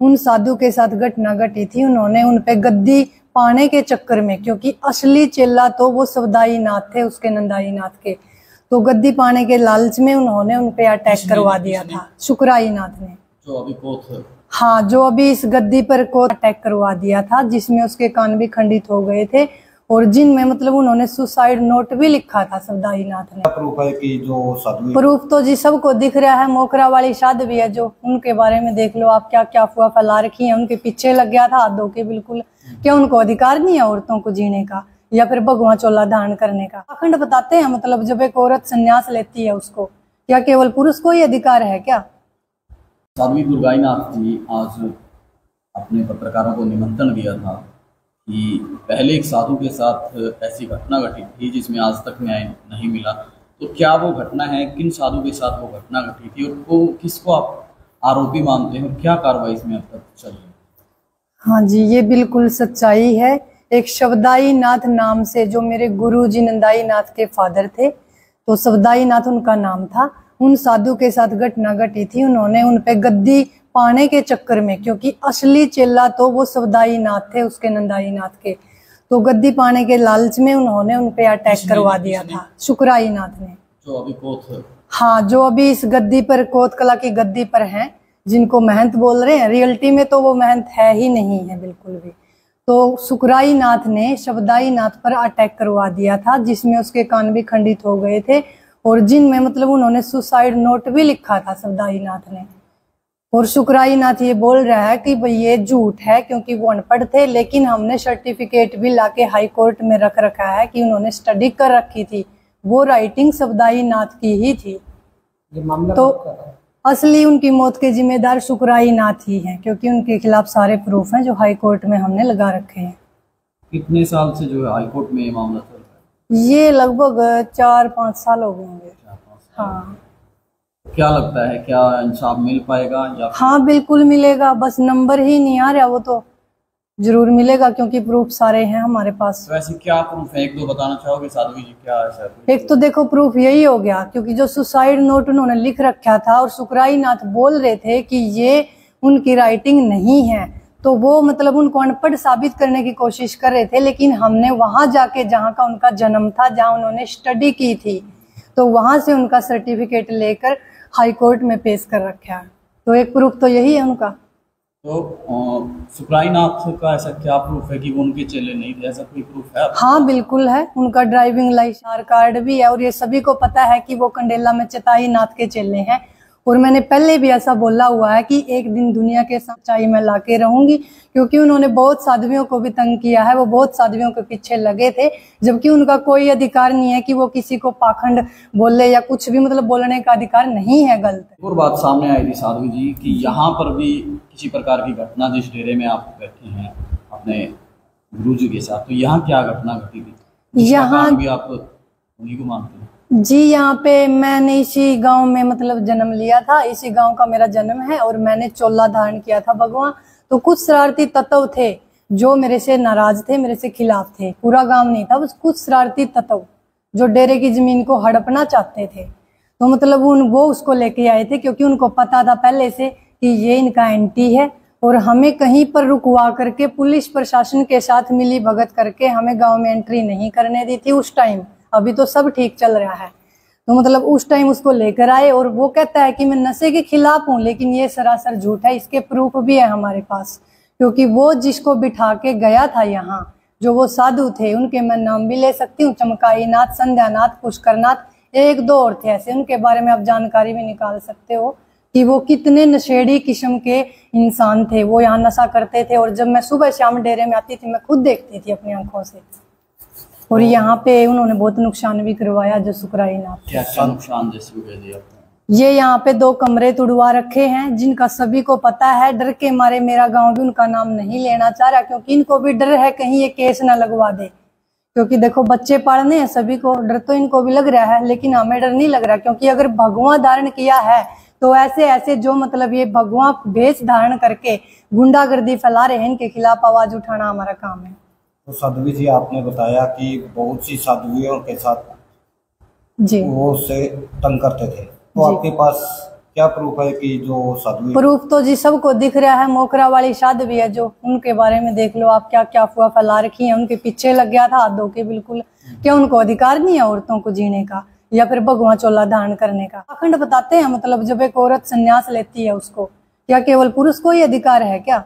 उन साधु के साथ घटना घटी थी। उन्होंने उन पे गद्दी पाने के चक्कर में, क्योंकि असली चेला तो वो सवदाई नाथ थे उसके, नंदाई नाथ के, तो गद्दी पाने के लालच में उन्होंने उन पे अटैक करवा दिया था। शुक्राई नाथ ने, जो अभी कोथ, हाँ, जो अभी इस गद्दी पर को अटैक करवा दिया था, जिसमें उसके कान भी खंडित हो गए थे और जिनमें मतलब उन्होंने सुसाइड नोट भी लिखा था सवदाई नाथ ने। प्रूफ है कि जो साधु, प्रूफ तो जी सबको दिख रहा है। मोकरा वाली साधु भी है, जो उनके बारे में देख लो आप, क्या क्या अफवाह फैला रखी है। उनके पीछे लग गया था हाथ धो के बिल्कुल। क्या उनको अधिकार नहीं है औरतों को जीने का या फिर भगवा चोला धारण करने का? अखंड बताते हैं, मतलब जब एक औरत संन्यास लेती है उसको, क्या केवल पुरुष को ही अधिकार है क्या? साध्वी दुर्गाई नाथ जी आज अपने पत्रकारों को निमंत्रण दिया था कि पहले एक साधु के साथ ऐसी घटना घटी थी जिसमें आज तक न्याय नहीं मिला, तो क्या वो घटना है? किन साधु के साथ वो घटना घटी थी और वो किसको आप आरोपी मानते हैं? क्या कार्रवाई इसमें अब तक चल रही है? हाँ जी, ये बिल्कुल सच्चाई है। एक सवदाई नाथ नाम से, जो मेरे गुरु जी नंदाई नाथ के फादर थे, तो सवदाई नाथ उनका नाम था। उन साधु के साथ घटना घटी थी। उन्होंने उन पे गद्दी पाने के चक्कर में, क्योंकि असली चेला तो वो सवदाई नाथ थे उसके, नंदाई नाथ के, तो गद्दी पाने के लालच में उन्होंने उन पे अटैक करवा दिया था। शुक्राई नाथ ने, जो अभी कोथ, हाँ, जो अभी इस गद्दी पर, कोथ कला की गद्दी पर हैं, जिनको महंत बोल रहे हैं, रियलिटी में तो वो महंत है ही नहीं है बिल्कुल भी। तो शुक्राई नाथ ने सवदाई नाथ पर अटैक करवा दिया था, जिसमें उसके कान भी खंडित हो गए थे और जिनमें मतलब उन्होंने सुसाइड नोट भी लिखा था सवदाई नाथ ने। और शुक्राई नाथ ये बोल रहा है कि भाई ये झूठ है, क्योंकि वो अनपढ़ थे, लेकिन हमने सर्टिफिकेट भी लाके हाई कोर्ट में रख रखा है कि उन्होंने स्टडी कर रखी थी, वो राइटिंग सवदाई नाथ की ही थी। तो असली उनकी मौत के जिम्मेदार शुक्राई नाथ ही हैं, क्योंकि उनके खिलाफ सारे प्रूफ हैं जो हाई कोर्ट में हमने लगा रखे हैं। कितने साल से जो है हाई कोर्ट में ये मामला चल रहा है? ये लगभग 4-5 साल हो गए होंगे। हाँ, क्या लगता है, क्या इंसाफ मिल पाएगा? या हाँ, बिल्कुल मिलेगा, बस नंबर ही नहीं आ रहा, वो तो जरूर मिलेगा, क्योंकि प्रूफ सारे हैं हमारे पास। वैसे क्या प्रूफ है, एक दो बताना चाहोगे साध्वी जी? क्या ऐसा? एक तो देखो प्रूफ यही हो गया, क्योंकि जो सुसाइड नोट उन्होंने लिख रखा था और शुक्राई नाथ बोल रहे थे कि ये उनकी राइटिंग नहीं है, तो वो मतलब उनको अनपढ़ साबित करने की कोशिश कर रहे थे। लेकिन हमने वहां जाके, जहाँ का उनका जन्म था, जहाँ उन्होंने स्टडी की थी, तो वहां से उनका सर्टिफिकेट लेकर हाई कोर्ट में पेश कर रखा है। तो एक प्रूफ तो यही है उनका। तो शुक्राई नाथ का ऐसा क्या प्रूफ है कि वो उनके चेले नहीं थे? ऐसा कोई प्रूफ है? हाँ, बिल्कुल है। उनका ड्राइविंग लाइसेंस, आधार कार्ड भी है, और ये सभी को पता है कि वो कंडेला में चताई नाथ के चेले हैं। और मैंने पहले भी ऐसा बोला हुआ है कि एक दिन दुनिया के सच्चाई में लाके रहूंगी, क्योंकि उन्होंने बहुत साध्वियों को भी तंग किया है, वो बहुत साध्वियों के पीछे लगे थे, जबकि उनका कोई अधिकार नहीं है कि वो किसी को पाखंड बोले या कुछ भी, मतलब बोलने का अधिकार नहीं है। गलत और बात सामने आई थी साध्वी जी कि यहाँ पर भी किसी प्रकार की घटना, जिस डेरे में आप बैठे हैं अपने गुरु जी के साथ, तो यहाँ क्या घटना घटी थी? यहाँ भी आप उन्हीं को मानते हैं? जी, यहाँ पे मैंने इसी गांव में मतलब जन्म लिया था, इसी गांव का मेरा जन्म है, और मैंने चोला धारण किया था भगवान। तो कुछ शरारती तत्व थे जो मेरे से नाराज थे, मेरे से खिलाफ थे। पूरा गांव नहीं था, बस कुछ शरारती तत्व जो डेरे की जमीन को हड़पना चाहते थे। तो मतलब वो उसको लेके आए थे, क्योंकि उनको पता था पहले से कि ये इनका एंटी है, और हमें कहीं पर रुकवा करके पुलिस प्रशासन के साथ मिली भगत करके हमें गाँव में एंट्री नहीं करने दी थी उस टाइम। अभी तो सब ठीक चल रहा है। तो मतलब उस टाइम उसको लेकर आए, और वो कहता है कि मैं नशे के खिलाफ हूँ, लेकिन ये सरासर झूठ है। इसके प्रूफ भी है हमारे पास, क्योंकि वो जिसको बिठा के गया था यहाँ, जो वो साधु थे, उनके मैं नाम भी ले सकती हूँ, चमकाई नाथ, संध्या नाथ, पुष्कर नाथ, एक दो और थे ऐसे, उनके बारे में आप जानकारी भी निकाल सकते हो कि वो कितने नशेड़ी किस्म के इंसान थे। वो यहाँ नशा करते थे, और जब मैं सुबह शाम डेरे में आती थी, मैं खुद देखती थी अपनी आंखों से। और यहाँ पे उन्होंने बहुत नुकसान भी करवाया। जो शुक्राई नाथ, क्या नुकसान जैसे कह दिया? ये यहाँ पे 2 कमरे तुड़वा रखे हैं, जिनका सभी को पता है। डर के मारे मेरा गांव भी उनका नाम नहीं लेना चाह रहा, क्योंकि इनको भी डर है कहीं ये केस ना लगवा दे। क्योंकि देखो बच्चे पालने हैं, सभी को डर तो इनको भी लग रहा है, लेकिन हमें डर नहीं लग रहा, क्योंकि अगर भगवा धारण किया है तो ऐसे ऐसे जो मतलब ये भगवा भेष धारण करके गुंडागर्दी फैला रहे हैं, इनके खिलाफ आवाज उठाना हमारा काम है। तो साध्वी जी, आपने बताया कि बहुत सी साध्वियों के साथ जी वो से तंग करते थे, तो आपके पास क्या प्रूफ है कि जो साध्वी? प्रूफ तो जी सबको दिख रहा है। मोकरा वाली साध्वी है जो, उनके बारे में देख लो आप, क्या क्या अफवाह फैला रखी है। उनके पीछे लग गया था हाथ धो के बिल्कुल। क्या उनको अधिकार नहीं है औरतों को जीने का या फिर भगवा चोला धारण करने का? अखंड बताते हैं मतलब जब एक औरत संन्यास लेती है उसको, क्या केवल पुरुष को ही अधिकार है क्या?